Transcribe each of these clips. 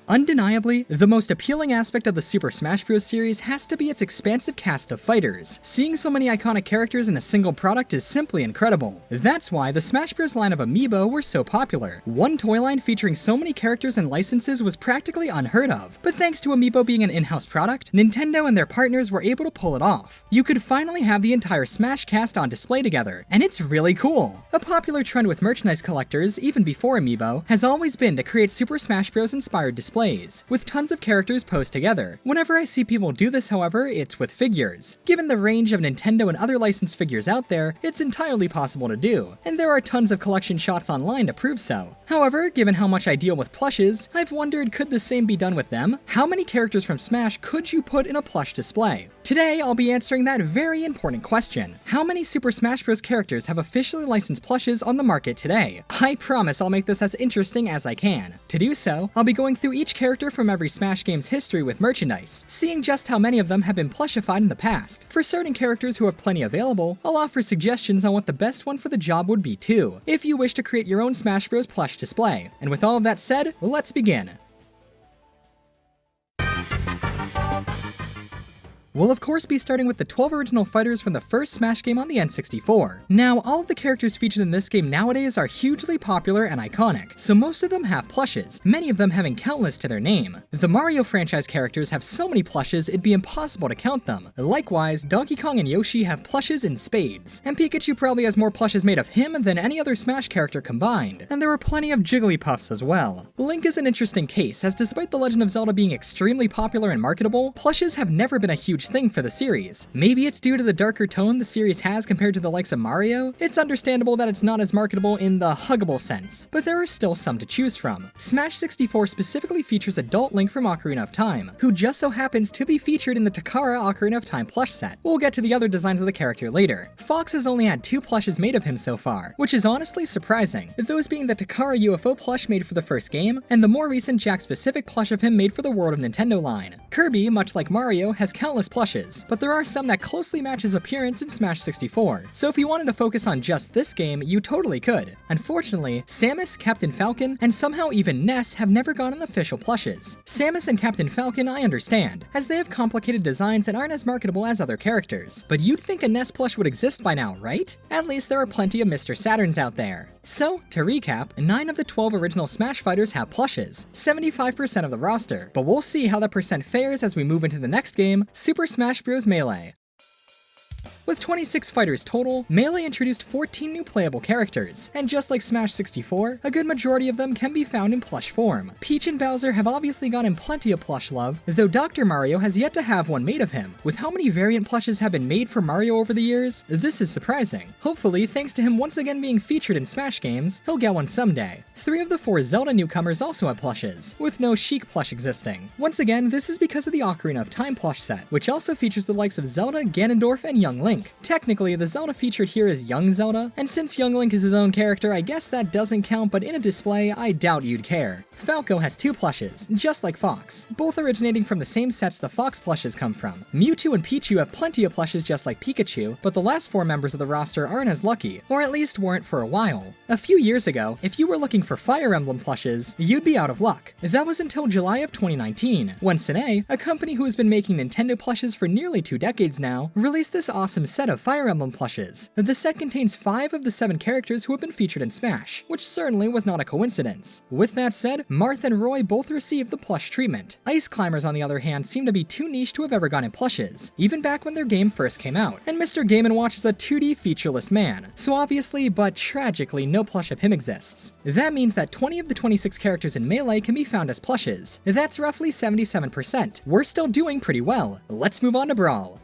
Undeniably, the most appealing aspect of the Super Smash Bros. Series has to be its expansive cast of fighters. Seeing so many iconic characters in a single product is simply incredible. That's why the Smash Bros. Line of amiibo were so popular. One toy line featuring so many characters and licenses was practically unheard of, but thanks to amiibo being an in-house product, Nintendo and their partners were able to pull it off. You could finally have the entire Smash cast on display together, and it's really cool. A popular trend with merchandise collectors, even before amiibo, has always been to create Super Smash Bros. Inspired displays, with tons of characters posed together. Whenever I see people do this, however, it's with figures. Given the range of Nintendo and other licensed figures out there, it's entirely possible to do, and there are tons of collection shots online to prove so. However, given how much I deal with plushes, I've wondered, could the same be done with them? How many characters from Smash could you put in a plush display? Today, I'll be answering that very important question. How many Super Smash Bros. Characters have officially licensed plushes on the market today? I promise I'll make this as interesting as I can. To do so, I'll be going through each character from every Smash game's history with merchandise, seeing just how many of them have been plushified in the past. For certain characters who have plenty available, I'll offer suggestions on what the best one for the job would be too, if you wish to create your own Smash Bros. Plush display. And with all of that said, let's begin. We'll of course be starting with the 12 original fighters from the first Smash game on the N64. Now, all of the characters featured in this game nowadays are hugely popular and iconic, so most of them have plushes, many of them having countless to their name. The Mario franchise characters have so many plushes it'd be impossible to count them. Likewise, Donkey Kong and Yoshi have plushes in spades, and Pikachu probably has more plushes made of him than any other Smash character combined, and there are plenty of Jigglypuffs as well. Link is an interesting case, as despite The Legend of Zelda being extremely popular and marketable, plushes have never been a huge thing for the series. Maybe it's due to the darker tone the series has compared to the likes of Mario. It's understandable that it's not as marketable in the huggable sense, but there are still some to choose from. Smash 64 specifically features adult Link from Ocarina of Time, who just so happens to be featured in the Takara Ocarina of Time plush set. We'll get to the other designs of the character later. Fox has only had 2 plushes made of him so far, which is honestly surprising, those being the Takara UFO plush made for the first game, and the more recent Jack-specific plush of him made for the World of Nintendo line. Kirby, much like Mario, has countless plushes, but there are some that closely match his appearance in Smash 64, so if you wanted to focus on just this game, you totally could. Unfortunately, Samus, Captain Falcon, and somehow even Ness have never gotten official plushes. Samus and Captain Falcon I understand, as they have complicated designs and aren't as marketable as other characters, but you'd think a Ness plush would exist by now, right? At least there are plenty of Mr. Saturns out there. So, to recap, 9 of the 12 original Smash fighters have plushes, 75% of the roster, but we'll see how that percent fares as we move into the next game, Super Smash Bros. Melee. With 26 fighters total, Melee introduced 14 new playable characters, and just like Smash 64, a good majority of them can be found in plush form. Peach and Bowser have obviously gotten plenty of plush love, though Dr. Mario has yet to have one made of him. With how many variant plushes have been made for Mario over the years, this is surprising. Hopefully, thanks to him once again being featured in Smash games, he'll get one someday. 3 of the 4 Zelda newcomers also have plushes, with no Sheik plush existing. Once again, this is because of the Ocarina of Time plush set, which also features the likes of Zelda, Ganondorf, and Young Link. Technically, the Zelda featured here is Young Zelda, and since Young Link is his own character, I guess that doesn't count, but in a display, I doubt you'd care. Falco has 2 plushes, just like Fox, both originating from the same sets the Fox plushes come from. Mewtwo and Pichu have plenty of plushes just like Pikachu, but the last 4 members of the roster aren't as lucky, or at least weren't for a while. A few years ago, if you were looking for Fire Emblem plushes, you'd be out of luck. That was until July of 2019, when Sine, a company who has been making Nintendo plushes for nearly 2 decades now, released this awesome set of Fire Emblem plushes. The set contains 5 of the 7 characters who have been featured in Smash, which certainly was not a coincidence. With that said, Marth and Roy both received the plush treatment. Ice Climbers, on the other hand, seem to be too niche to have ever gotten plushes, even back when their game first came out. And Mr. Game & Watch is a 2D featureless man, so obviously, but tragically, no plush of him exists. That means that 20 of the 26 characters in Melee can be found as plushes. That's roughly 77%. We're still doing pretty well. Let's move on to Brawl.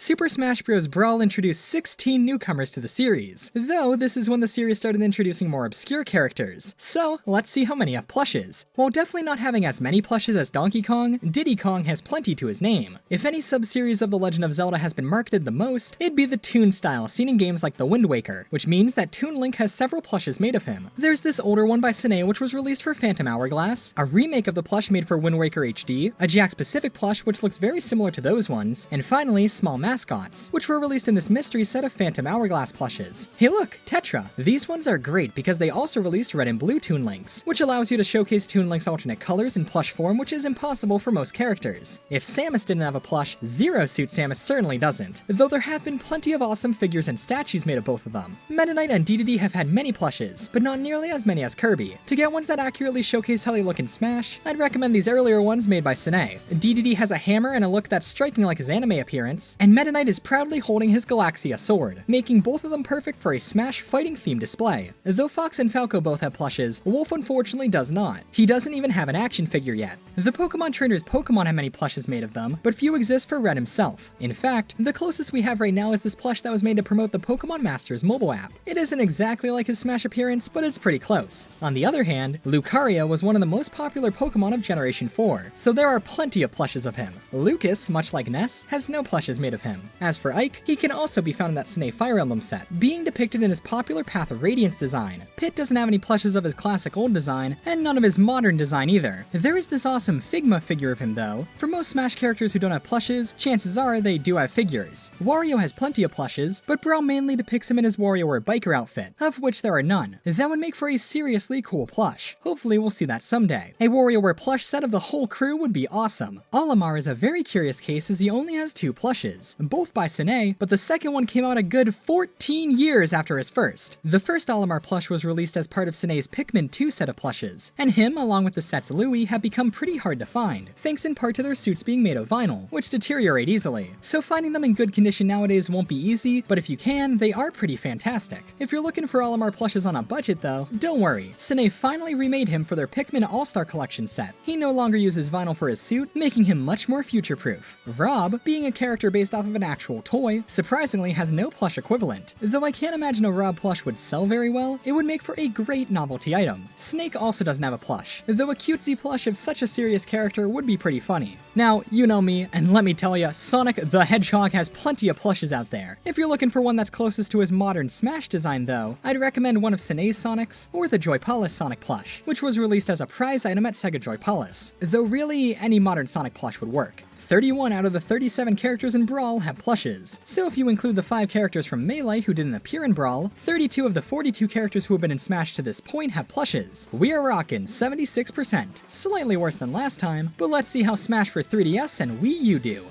Super Smash Bros. Brawl introduced 16 newcomers to the series, though this is when the series started introducing more obscure characters, so let's see how many have plushes. While definitely not having as many plushes as Donkey Kong, Diddy Kong has plenty to his name. If any sub-series of The Legend of Zelda has been marketed the most, it'd be the Toon style seen in games like The Wind Waker, which means that Toon Link has several plushes made of him. There's this older one by Sine which was released for Phantom Hourglass, a remake of the plush made for Wind Waker HD, a Jack-specific plush which looks very similar to those ones, and finally Small Master mascots, which were released in this mystery set of Phantom Hourglass plushes. Hey look, Tetra! These ones are great because they also released red and blue Toon Links, which allows you to showcase Toon Link's alternate colors in plush form, which is impossible for most characters. If Samus didn't have a plush, Zero Suit Samus certainly doesn't, though there have been plenty of awesome figures and statues made of both of them. Meta Knight and Dedede have had many plushes, but not nearly as many as Kirby. To get ones that accurately showcase how they look in Smash, I'd recommend these earlier ones made by Sine. Dedede has a hammer and a look that's striking like his anime appearance, and Meta Knight is proudly holding his Galaxia sword, making both of them perfect for a Smash fighting theme display. Though Fox and Falco both have plushes, Wolf unfortunately does not. He doesn't even have an action figure yet. The Pokemon trainers Pokemon have many plushes made of them, but few exist for Red himself. In fact, the closest we have right now is this plush that was made to promote the Pokemon Masters mobile app. It isn't exactly like his Smash appearance, but it's pretty close. On the other hand, Lucario was one of the most popular Pokemon of Generation 4, so there are plenty of plushes of him. Lucas, much like Ness, has no plushes made of him. As for Ike, he can also be found in that Sine Fire Emblem set, being depicted in his popular Path of Radiance design. Pit doesn't have any plushes of his classic old design, and none of his modern design either. There is this awesome Figma figure of him though. For most Smash characters who don't have plushes, chances are they do have figures. Wario has plenty of plushes, but Brawl mainly depicts him in his WarioWare biker outfit, of which there are none. That would make for a seriously cool plush. Hopefully we'll see that someday. A WarioWare plush set of the whole crew would be awesome. Olimar is a very curious case as he only has 2 plushes, both by Sine, but the second one came out a good 14 years after his first. The first Olimar plush was released as part of Sine's Pikmin 2 set of plushes, and him, along with the set's Louie, have become pretty hard to find, thanks in part to their suits being made of vinyl, which deteriorate easily. So finding them in good condition nowadays won't be easy, but if you can, they are pretty fantastic. If you're looking for Olimar plushes on a budget though, don't worry, Sine finally remade him for their Pikmin All-Star Collection set. He no longer uses vinyl for his suit, making him much more future-proof. Rob, being a character based off of an actual toy, surprisingly has no plush equivalent. Though I can't imagine a Rob plush would sell very well, it would make for a great novelty item. Snake also doesn't have a plush, though a cutesy plush of such a serious character would be pretty funny. Now, you know me, and let me tell ya, Sonic the Hedgehog has plenty of plushes out there. If you're looking for one that's closest to his modern Smash design though, I'd recommend one of Sine's Sonics, or the Joypolis Sonic plush, which was released as a prize item at Sega Joypolis. Though really, any modern Sonic plush would work. 31 out of the 37 characters in Brawl have plushes, so if you include the 5 characters from Melee who didn't appear in Brawl, 32 of the 42 characters who have been in Smash to this point have plushes. We are rocking 76%, slightly worse than last time, but let's see how Smash for 3DS and Wii U do.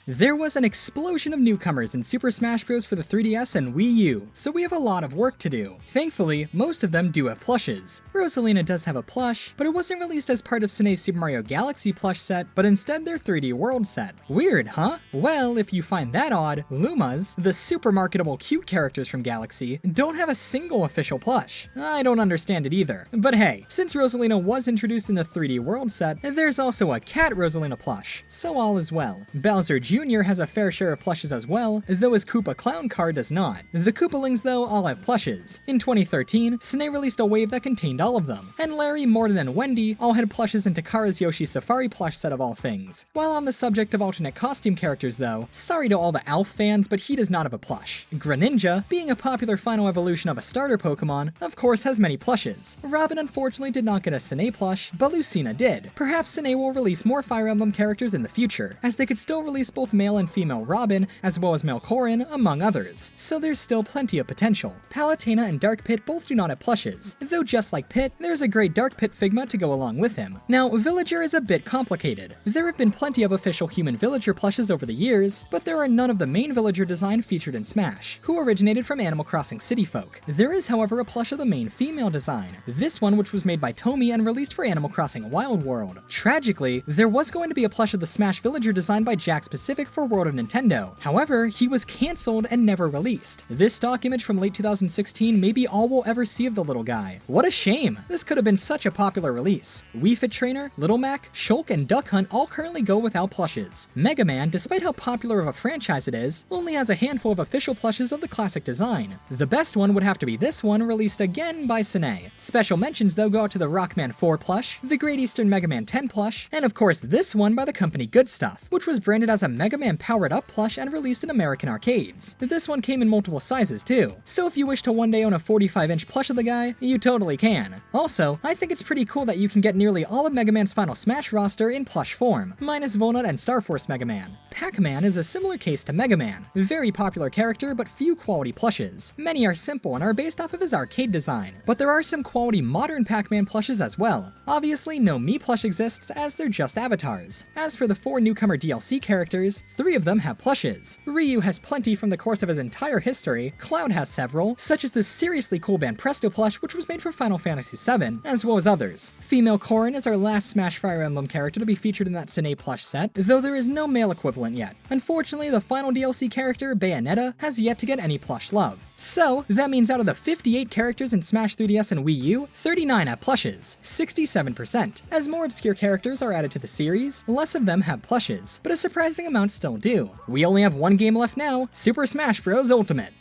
There was an explosion of newcomers in Super Smash Bros. For the 3DS and Wii U, so we have a lot of work to do. Thankfully, most of them do have plushes. Rosalina does have a plush, but it wasn't released as part of Sine's Super Mario Galaxy plush set, but instead their 3D World set. Weird, huh? Well, if you find that odd, Lumas, the super marketable cute characters from Galaxy, don't have a single official plush. I don't understand it either. But hey, since Rosalina was introduced in the 3D World set, there's also a Cat Rosalina plush, so all is well. Bowser Jr. has a fair share of plushes as well, though his Koopa Clown car does not. The Koopalings though all have plushes. In 2013, Sine released a wave that contained all of them, and Larry, Morden, and Wendy all had plushes in Takara's Yoshi Safari plush set of all things. While on the subject of alternate costume characters though, sorry to all the Alf fans, but he does not have a plush. Greninja, being a popular final evolution of a starter Pokemon, of course has many plushes. Robin unfortunately did not get a Sine plush, but Lucina did. Perhaps Sine will release more Fire Emblem characters in the future, as they could still release both male and female Robin, as well as male Corrin, among others, so there's still plenty of potential. Palutena and Dark Pit both do not have plushes, though just like Pit, there's a great Dark Pit Figma to go along with him. Now, Villager is a bit complicated. There have been plenty of official human Villager plushes over the years, but there are none of the main Villager design featured in Smash, who originated from Animal Crossing City Folk. There is, however, a plush of the main female design, this one which was made by Tomy and released for Animal Crossing Wild World. Tragically, there was going to be a plush of the Smash Villager design by Jack Specific for World of Nintendo. However, he was cancelled and never released. This stock image from late 2016 may be all we'll ever see of the little guy. What a shame! This could have been such a popular release. Wii Fit Trainer, Little Mac, Shulk, and Duck Hunt all currently go without plushes. Mega Man, despite how popular of a franchise it is, only has a handful of official plushes of the classic design. The best one would have to be this one, released again by Sine. Special mentions though go out to the Rockman 4 plush, the Great Eastern Mega Man 10 plush, and of course this one by the company Good Stuff, which was branded as a Mega Man Powered Up plush and released in American arcades. This one came in multiple sizes too, so if you wish to one day own a 45-inch plush of the guy, you totally can. Also, I think it's pretty cool that you can get nearly all of Mega Man's Final Smash roster in plush form, minus Volnut and Star Force Mega Man. Pac-Man is a similar case to Mega Man. Very popular character, but few quality plushes. Many are simple and are based off of his arcade design, but there are some quality modern Pac-Man plushes as well. Obviously, no Mii plush exists, as they're just avatars. As for the 4 newcomer DLC characters, 3 of them have plushes. Ryu has plenty from the course of his entire history, Cloud has several, such as the seriously cool Banpresto plush which was made for Final Fantasy VII, as well as others. Female Corrin is our last Smash Fire Emblem character to be featured in that Sine plush set, though there is no male equivalent yet. Unfortunately, the final DLC character, Bayonetta, has yet to get any plush love. So, that means out of the 58 characters in Smash 3DS and Wii U, 39 have plushes, 67%. As more obscure characters are added to the series, less of them have plushes, but a surprising amount still do. We only have one game left now, Super Smash Bros. Ultimate.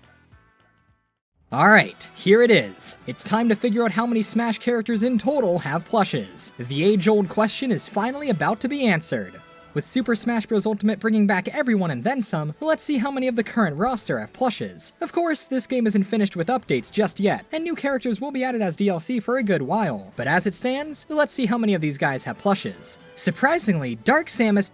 Alright, here it is. It's time to figure out how many Smash characters in total have plushes. The age-old question is finally about to be answered. With Super Smash Bros. Ultimate bringing back everyone and then some, let's see how many of the current roster have plushes. Of course, this game isn't finished with updates just yet, and new characters will be added as DLC for a good while. But as it stands, let's see how many of these guys have plushes. Surprisingly, Dark Samus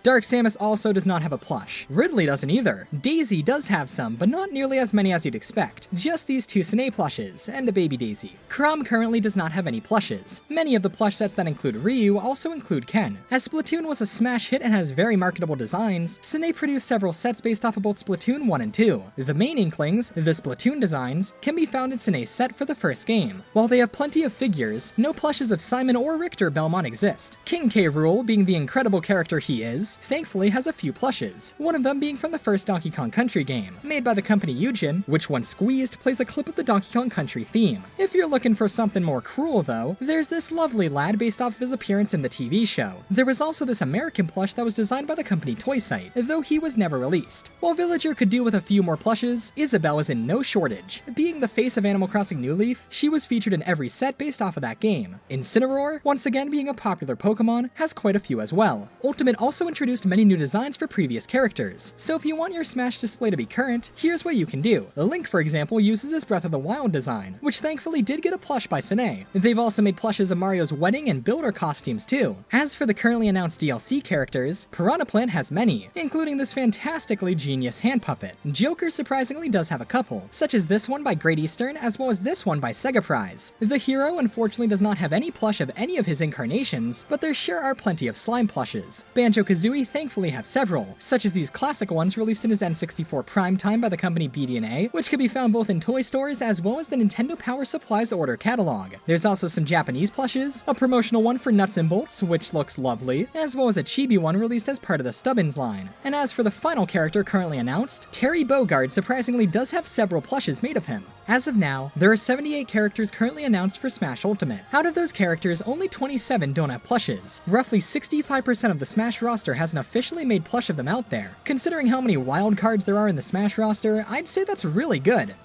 Dark Samus also does not have a plush. Ridley doesn't either. Daisy does have some, but not nearly as many as you'd expect. Just these 2 Sine plushes, and a baby Daisy. Chrom currently does not have any plushes. Many of the plush sets that include Ryu also include Ken. As Splatoon was a smash hit and has very marketable designs, Sine produced several sets based off of both Splatoon 1 and 2. The main Inklings, the Splatoon designs, can be found in Sine's set for the first game. While they have plenty of figures, no plushes of Simon or Richter Belmont exist. King K. Rool, being the incredible character he is, thankfully has a few plushes, one of them being from the first Donkey Kong Country game, made by the company Eugene, which when squeezed plays a clip of the Donkey Kong Country theme. If you're looking for something more cruel though, there's this lovely lad based off of his appearance in the TV show. There was also this American plush that was designed by the company Toy Site, though he was never released. While Villager could do with a few more plushes, Isabelle is in no shortage. Being the face of Animal Crossing New Leaf, she was featured in every set based off of that game. Incineroar, once again being a popular Pokemon, has quite a few as well. Ultimate also introduced many new designs for previous characters, so if you want your Smash display to be current, here's what you can do. Link, for example, uses his Breath of the Wild design, which thankfully did get a plush by Sine. They've also made plushes of Mario's wedding and Builder costumes too. As for the currently announced DLC characters, Piranha Plant has many, including this fantastically genius hand puppet. Joker surprisingly does have a couple, such as this one by Great Eastern, as well as this one by Sega Prize. The hero unfortunately does not have any plush of any of his incarnations, but there sure are plenty of slime plushes. Banjo-Kazooie thankfully have several, such as these classic ones released in his N64 prime time by the company BD&A, which can be found both in toy stores as well as the Nintendo Power Supplies order catalog. There's also some Japanese plushes, a promotional one for Nuts and Bolts, which looks lovely, as well as a chibi one released as part of the Stubbins line. And as for the final character currently announced, Terry Bogard surprisingly does have several plushes made of him. As of now, there are 78 characters currently announced for Smash Ultimate. Out of those characters, only 27 don't have plushes. Roughly 65% of the Smash roster has an officially made plush of them out there. Considering how many wild cards there are in the Smash roster, I'd say that's really good.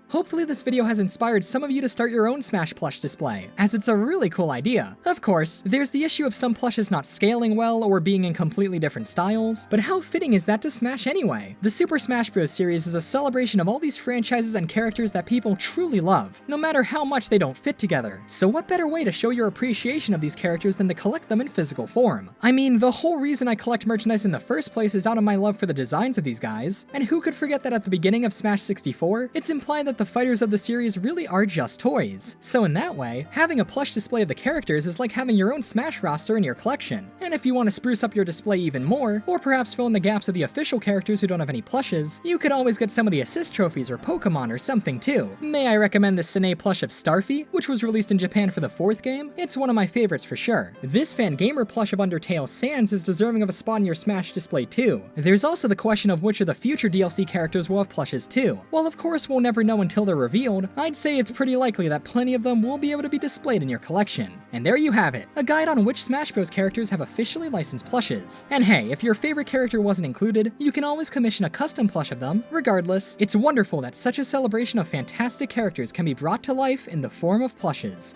Hopefully this video has inspired some of you to start your own Smash plush display, as it's a really cool idea. Of course, there's the issue of some plushes not scaling well or being in completely different styles, but how fitting is that to Smash anyway? The Super Smash Bros. Series is a celebration of all these franchises and characters that people truly love, no matter how much they don't fit together. So what better way to show your appreciation of these characters than to collect them in physical form? I mean, the whole reason I collect merchandise in the first place is out of my love for the designs of these guys, and who could forget that at the beginning of Smash 64, it's implied that the fighters of the series really are just toys. So in that way, having a plush display of the characters is like having your own Smash roster in your collection. And if you want to spruce up your display even more, or perhaps fill in the gaps of the official characters who don't have any plushes, you could always get some of the assist trophies or Pokemon or something too. May I recommend the Sine plush of Starfy, which was released in Japan for the 4th game? It's one of my favorites for sure. This Fangamer plush of Undertale Sans is deserving of a spot in your Smash display too. There's also the question of which of the future DLC characters will have plushes too. While of course we'll never know until they're revealed, I'd say it's pretty likely that plenty of them will be able to be displayed in your collection. And there you have it, a guide on which Smash Bros. Characters have officially licensed plushes. And hey, if your favorite character wasn't included, you can always commission a custom plush of them. Regardless, it's wonderful that such a celebration of fantastic characters can be brought to life in the form of plushes.